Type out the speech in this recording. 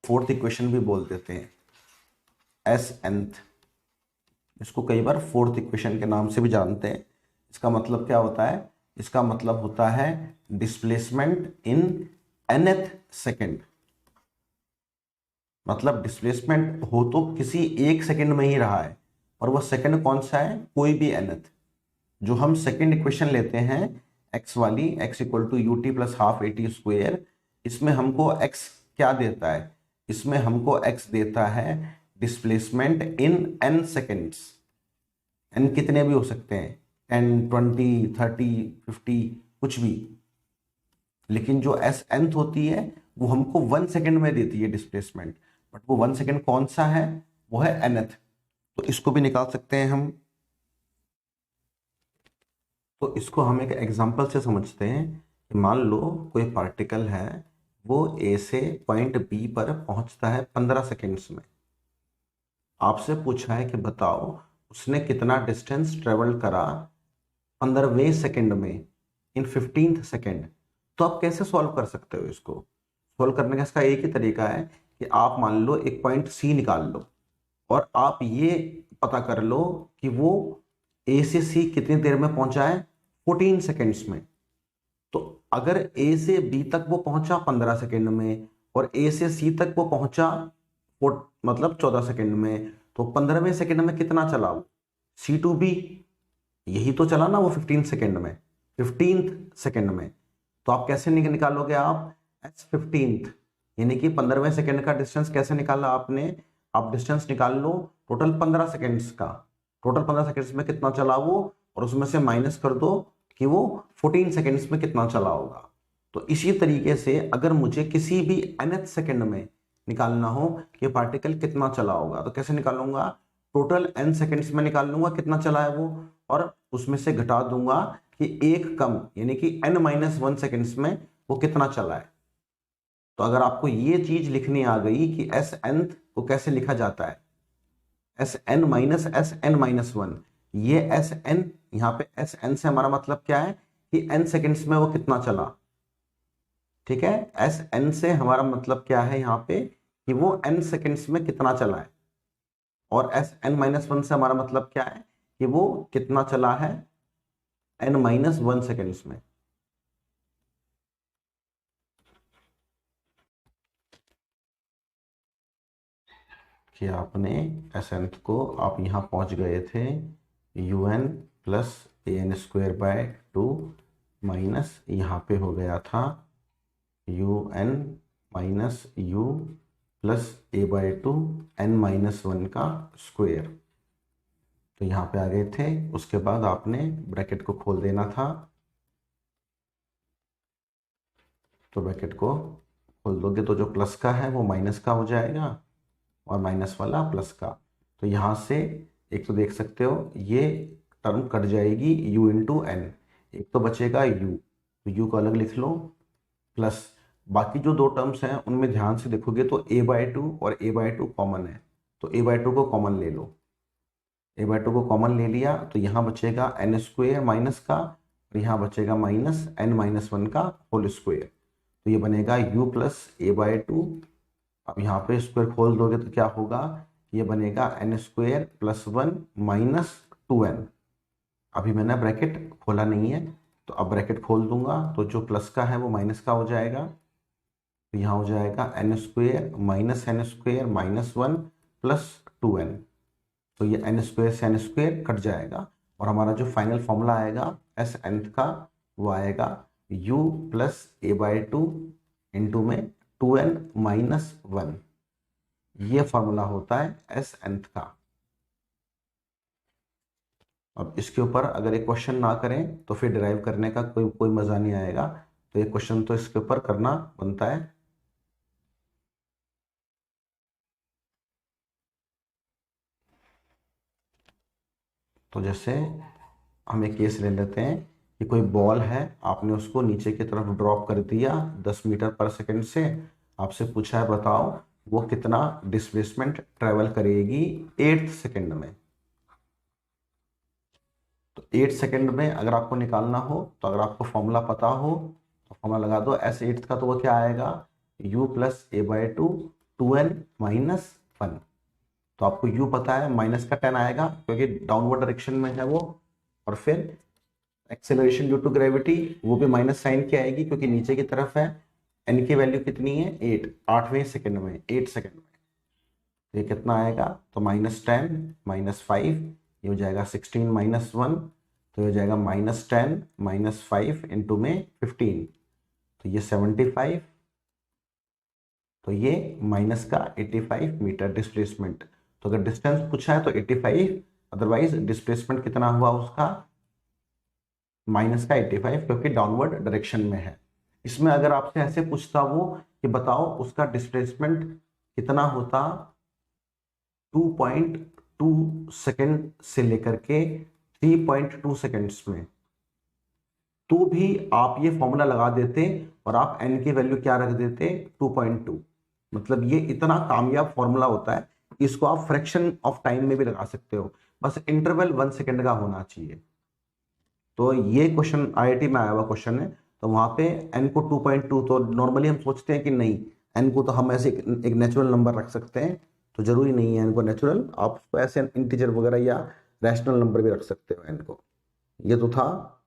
Fourth equation भी बोल देते हैं, एस nth। इसको कई बार फोर्थ इक्वेशन के नाम से भी जानते हैं। इसका मतलब क्या होता है? इसका मतलब होता है डिस्प्लेसमेंट इन nth सेकेंड। मतलब डिस्प्लेसमेंट हो तो किसी एक सेकंड में ही रहा है, और वो सेकंड कौन सा है? कोई भी nth। जो हम सेकंड इक्वेशन लेते हैं x वाली, x equal to u t plus half a t square, इसमें हमको x क्या देता है? इसमें हमको x देता है displacement in n seconds. n कितने भी हो सकते हैं, 10, 20, 30, 50, कुछ भी। लेकिन जो एस nth होती है वो हमको 1 सेकेंड में देती है डिस्प्लेसमेंट, बट वो 1 सेकेंड कौन सा है? वो है nth। तो इसको भी निकाल सकते हैं हम। तो इसको हम एक एग्जांपल से समझते हैं कि मान लो कोई पार्टिकल है, वो ए से पॉइंट बी पर पहुंचता है 15 सेकेंड्स में। आपसे पूछा है कि बताओ उसने कितना डिस्टेंस ट्रेवल करा 15वें सेकेंड में, इन 15th सेकेंड। तो आप कैसे सॉल्व कर सकते हो इसको? सॉल्व करने का इसका एक ही तरीका है कि आप मान लो एक पॉइंट सी निकाल लो, और आप ये पता कर लो कि वो ए से सी कितनी देर में पहुंचा है, 14 सेकेंड्स में। तो अगर ए से बी तक वो पहुंचा 15 सेकेंड में, और ए से सी तक वो पहुंचा मतलब 14 सेकेंड में, तो 15वें सेकेंड में कितना चला वो? सी टू बी, यही तो चला ना वो 15 सेकेंड में, 15th सेकेंड में। तो आप कैसे निकालोगे? आप एस 15th, यानी कि 15वें सेकेंड का डिस्टेंस कैसे निकाला आपने? आप डिस्टेंस निकाल लो टोटल 15 सेकेंड्स का। टोटल 15 सेकेंड्स में कितना चला वो, और उसमें से माइनस कर दो कि वो 14 सेकेंड्स में कितना चला होगा। तो इसी तरीके से अगर मुझे किसी भी nth सेकेंड में निकालना हो कि पार्टिकल कितना चला होगा, तो कैसे निकालूंगा? टोटल n सेकेंड्स में निकाल लूंगा कितना चला है वो, और उसमें से घटा दूंगा कि एक कम, यानी कि n-1 सेकेंड्स में वो कितना चला है। तो अगर आपको ये चीज लिखनी आ गई कि एस nth को कैसे लिखा जाता है, s n minus s n minus one, ये एस एन, यहाँ पे एस एन से हमारा मतलब क्या है कि n सेकेंड्स में वो कितना चला। ठीक है, एस एन से हमारा मतलब क्या है यहाँ पे कि वो n सेकेंड्स में कितना चला है, और एस एन माइनस वन से हमारा मतलब क्या है कि वो कितना चला है n-1 सेकेंड्स में। कि आपने एस nth को आप यहाँ पहुँच गए थे un plus a n square by 2 minus यहाँ पे हो गया था un minus u plus a by 2 n-1 का स्क्वेयर। तो यहाँ पे आ गए थे। उसके बाद आपने ब्रैकेट को खोल देना था। तो ब्रैकेट को खोल दोगे तो जो प्लस का है वो माइनस का हो जाएगा, और माइनस वाला प्लस का। तो यहाँ से एक तो देख सकते हो ये टर्म कट जाएगी u इंटू एन, एक तो बचेगा u, तो u को अलग लिख लो, प्लस बाकी जो दो टर्म्स हैं उनमें ध्यान से देखोगे तो a/2 और a/2 कॉमन है, तो a/2 को कॉमन ले लो। a/2 को कॉमन ले लिया तो यहाँ बचेगा n स्क्वेयर माइनस का, और यहाँ बचेगा माइनस n-1 का होल स्क्वेयर। तो ये बनेगा u प्लस a/2। अब यहाँ पे स्क्वायर खोल दोगे तो क्या होगा, ये बनेगा n square plus 1 minus 2n। अभी मैंने ब्रैकेट खोला नहीं है, तो अब ब्रैकेट खोल दूंगा तो जो प्लस का है वो माइनस का हो जाएगा। तो यहाँ हो जाएगा n square minus n square minus 1 plus 2n। तो ये n स्क्वेयर से n स्क्वेयर कट जाएगा, और हमारा जो फाइनल फॉर्मूला आएगा एस nth का, वो आएगा u प्लस a/2 इंटू में 2n-1। ये फॉर्मूला होता है एस nth का। अब इसके ऊपर अगर एक क्वेश्चन ना करें तो फिर डिराइव करने का कोई मजा नहीं आएगा। तो ये क्वेश्चन तो इसके ऊपर करना बनता है। तो जैसे हम एक केस ले लेते हैं कि कोई बॉल है, आपने उसको नीचे की तरफ ड्रॉप कर दिया 10 मीटर पर सेकंड से। आपसे पूछा है बताओ वो कितना डिस्प्लेसमेंट ट्रेवल करेगी 8th सेकंड में। तो 8 सेकंड में अगर आपको निकालना हो, तो अगर आपको फॉर्मूला पता हो तो फॉर्मूला लगा दो एस 8th का, तो वो क्या आएगा u plus a/2 2n minus 1। तो आपको u पता है, माइनस का 10 आएगा क्योंकि डाउनवर्ड डायरेक्शन में है वो। और फिर एक्सेलरेशन ड्यू टू ग्रेविटी, वो भी माइनस साइन की आएगी क्योंकि नीचे की तरफ है। n की वैल्यू कितनी है 8, 8वें सेकंड में, 8 सेकंड में। तो ये कितना आएगा, तो -10 -5, ये हो जाएगा 16 -1, तो ये हो जाएगा -10 -5 इंटू में 15, तो ये 75, तो ये माइनस का 85 मीटर डिस्प्लेसमेंट। तो अगर डिस्टेंस पूछा है तो 85, अदरवाइज डिस्प्लेसमेंट कितना हुआ उसका, माइनस का 85, क्योंकि डाउनवर्ड डायरेक्शन में है। इसमें अगर आपसे ऐसे पूछता वो कि बताओ उसका डिस्प्लेसमेंट कितना होता 2.2 सेकेंड से लेकर के 3.2 सेकेंड्स में, तो भी आप ये फॉर्मूला लगा देते और आप n की वैल्यू क्या रख देते 2.2। मतलब ये इतना कामयाब फॉर्मूला होता है, इसको आप फ्रैक्शन ऑफ टाइम में भी लगा सकते हो, बस इंटरवल 1 सेकेंड का होना चाहिए। तो ये क्वेश्चन आईआईटी में आया हुआ क्वेश्चन है, तो वहां पे n को 2.2, तो नॉर्मली हम सोचते हैं कि नहीं, n को तो हम ऐसे एक नेचुरल नंबर रख सकते हैं, तो जरूरी नहीं है n को नेचुरल, आप उसको ऐसे इंटीजर वगैरह या रैशनल नंबर भी रख सकते हो n को। ये तो था